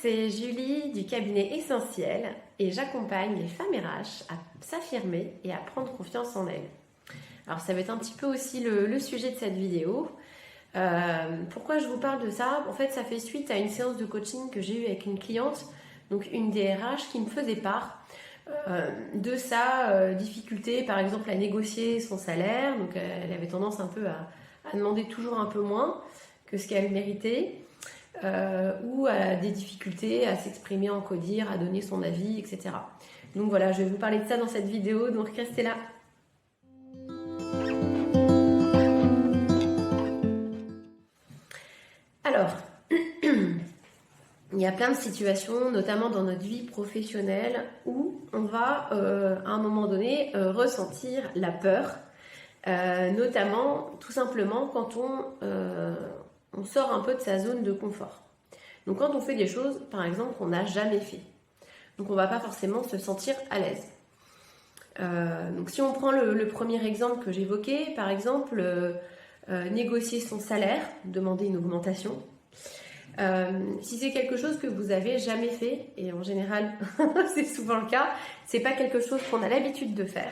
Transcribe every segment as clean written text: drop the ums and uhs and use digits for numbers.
c'est Julie du cabinet Essentiel et j'accompagne les femmes RH à s'affirmer et à prendre confiance en elles. Alors ça va être un petit peu aussi le sujet de cette vidéo. Pourquoi je vous parle de ça? En fait, ça fait suite à une séance de coaching que j'ai eue avec une cliente, donc une DRH qui me faisait part de sa difficulté, par exemple, à négocier son salaire. Donc elle avait tendance un peu à demander toujours un peu moins que ce qu'elle méritait. Ou à des difficultés à s'exprimer en codir, à donner son avis, etc. Donc voilà, je vais vous parler de ça dans cette vidéo, donc restez là. Alors, il y a plein de situations, notamment dans notre vie professionnelle, où on va à un moment donné ressentir la peur, notamment tout simplement quand on sort un peu de sa zone de confort. Donc quand on fait des choses, par exemple, qu'on n'a jamais fait. Donc on ne va pas forcément se sentir à l'aise. Donc si on prend le premier exemple que j'évoquais, par exemple, négocier son salaire, demander une augmentation. Si c'est quelque chose que vous avez jamais fait, et en général c'est souvent le cas, c'est pas quelque chose qu'on a l'habitude de faire.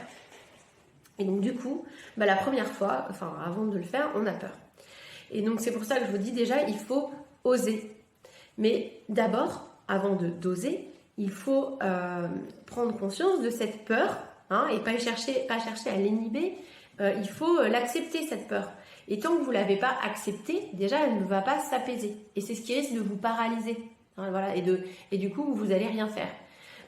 Et donc du coup, la première fois, enfin avant de le faire, on a peur. Et donc c'est pour ça que je vous dis déjà, il faut oser. Mais d'abord, avant d'oser, il faut prendre conscience de cette peur, et pas chercher à l'inhiber. Il faut l'accepter, cette peur. Et tant que vous ne l'avez pas acceptée, déjà, elle ne va pas s'apaiser. Et c'est ce qui risque de vous paralyser. Voilà, et du coup, vous n'allez rien faire.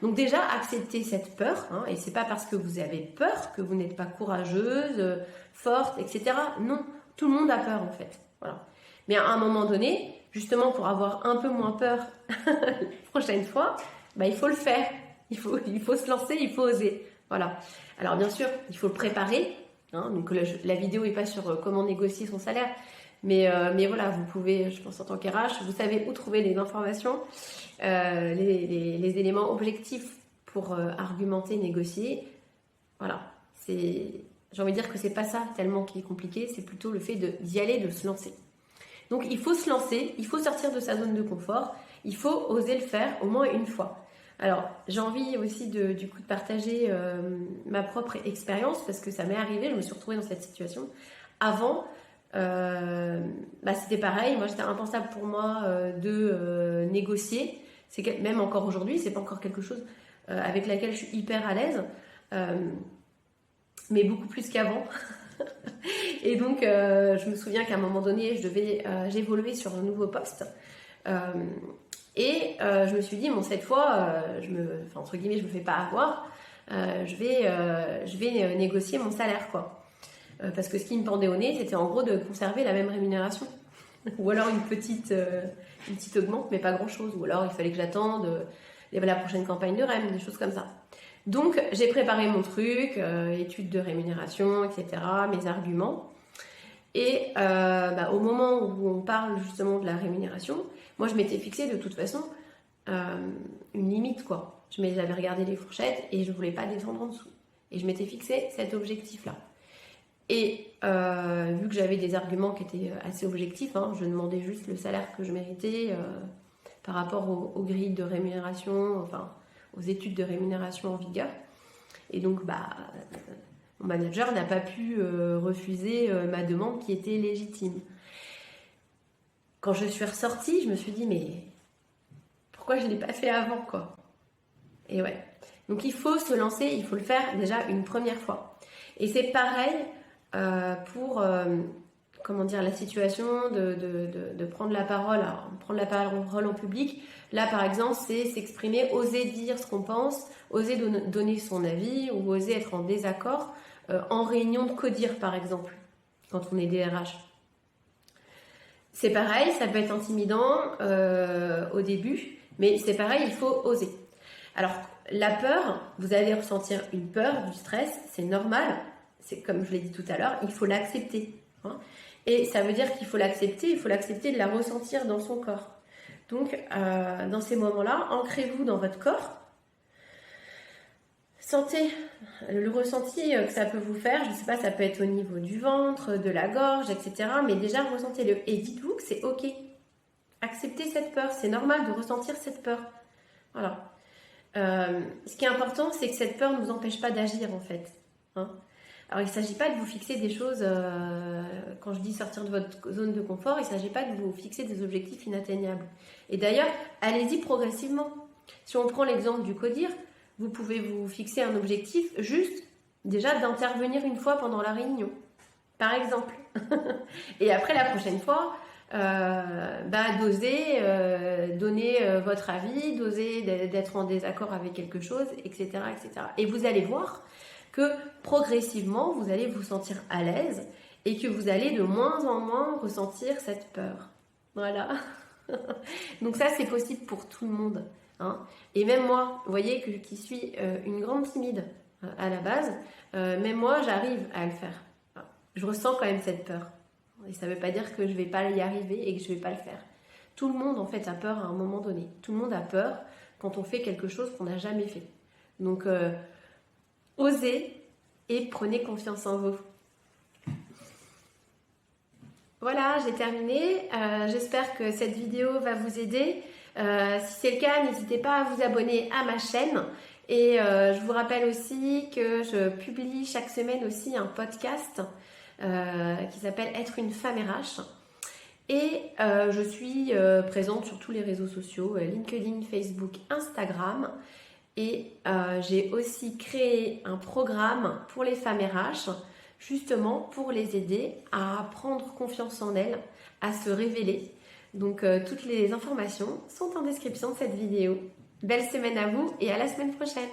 Donc déjà, acceptez cette peur. Et c'est pas parce que vous avez peur que vous n'êtes pas courageuse, forte, etc. Non, tout le monde a peur en fait. Voilà. Mais à un moment donné, justement pour avoir un peu moins peur la prochaine fois, il faut le faire. Il faut se lancer, il faut oser. Voilà. Alors bien sûr, il faut le préparer. Donc la vidéo n'est pas sur comment négocier son salaire. Mais voilà, vous pouvez, je pense en tant qu'RH, vous savez où trouver les informations, les éléments objectifs pour argumenter, négocier. Voilà. J'ai envie de dire que c'est pas ça tellement qui est compliqué, c'est plutôt le fait d'y aller, de se lancer. Donc il faut se lancer, il faut sortir de sa zone de confort, il faut oser le faire au moins une fois. Alors j'ai envie aussi du coup de partager ma propre expérience parce que ça m'est arrivé, je me suis retrouvée dans cette situation. Avant, c'était pareil, moi c'était impensable pour moi de négocier. Même encore aujourd'hui, c'est pas encore quelque chose avec laquelle je suis hyper à l'aise, mais beaucoup plus qu'avant. Et donc, je me souviens qu'à un moment donné, j'évoluais sur un nouveau poste. Je me suis dit, cette fois, entre guillemets, je me fais pas avoir. Je vais négocier mon salaire, quoi. Parce que ce qui me pendait au nez, c'était en gros de conserver la même rémunération. Ou alors une petite augmente, mais pas grand-chose. Ou alors il fallait que j'attende la prochaine campagne de REM, des choses comme ça. Donc j'ai préparé mon truc, études de rémunération, etc., mes arguments. Et au moment où on parle justement de la rémunération, moi je m'étais fixé de toute façon une limite, quoi. J'avais regardé les fourchettes et je voulais pas descendre en dessous. Et je m'étais fixé cet objectif-là. Et vu que j'avais des arguments qui étaient assez objectifs, je demandais juste le salaire que je méritais par rapport aux grilles de rémunération, aux études de rémunération en vigueur. Et donc, mon manager n'a pas pu refuser ma demande qui était légitime. Quand je suis ressortie, je me suis dit, mais pourquoi je ne l'ai pas fait avant, quoi? Et ouais. Donc, il faut se lancer, il faut le faire déjà une première fois. Et c'est pareil pour la situation de prendre la parole. Alors, prendre la parole en public, là par exemple, c'est s'exprimer, oser dire ce qu'on pense, oser donner son avis ou oser être en désaccord en réunion de codir par exemple, quand on est DRH. C'est pareil, ça peut être intimidant au début, mais c'est pareil, il faut oser. Alors, la peur, vous allez ressentir une peur, du stress, c'est normal, c'est comme je l'ai dit tout à l'heure, il faut l'accepter. Et ça veut dire qu'il faut l'accepter, de la ressentir dans son corps. Donc, dans ces moments-là, ancrez-vous dans votre corps. Sentez le ressenti que ça peut vous faire. Je ne sais pas, ça peut être au niveau du ventre, de la gorge, etc. Mais déjà, ressentez-le. Et dites-vous que c'est OK. Acceptez cette peur, c'est normal de ressentir cette peur. Voilà. Ce qui est important, c'est que cette peur ne vous empêche pas d'agir en fait. Hein. Alors il ne s'agit pas de vous fixer des choses, quand je dis sortir de votre zone de confort, il ne s'agit pas de vous fixer des objectifs inatteignables. Et d'ailleurs, allez-y progressivement. Si on prend l'exemple du CODIR, vous pouvez vous fixer un objectif juste déjà d'intervenir une fois pendant la réunion, par exemple. Et après la prochaine fois, d'oser donner votre avis, d'oser d'être en désaccord avec quelque chose, etc., etc. Et vous allez voir que progressivement, vous allez vous sentir à l'aise et que vous allez de moins en moins ressentir cette peur. Voilà. Donc ça, c'est possible pour tout le monde. Hein. Et même moi, vous voyez, qui suis une grande timide à la base, même moi, j'arrive à le faire. Je ressens quand même cette peur. Et ça ne veut pas dire que je ne vais pas y arriver et que je ne vais pas le faire. Tout le monde, en fait, a peur à un moment donné. Tout le monde a peur quand on fait quelque chose qu'on n'a jamais fait. Donc, osez et prenez confiance en vous. Voilà, j'ai terminé. J'espère que cette vidéo va vous aider. Si c'est le cas, n'hésitez pas à vous abonner à ma chaîne. Et je vous rappelle aussi que je publie chaque semaine aussi un podcast qui s'appelle Être une femme RH. Et je suis présente sur tous les réseaux sociaux, LinkedIn, Facebook, Instagram. Et j'ai aussi créé un programme pour les femmes RH, justement pour les aider à prendre confiance en elles, à se révéler. Donc toutes les informations sont en description de cette vidéo. Belle semaine à vous et à la semaine prochaine.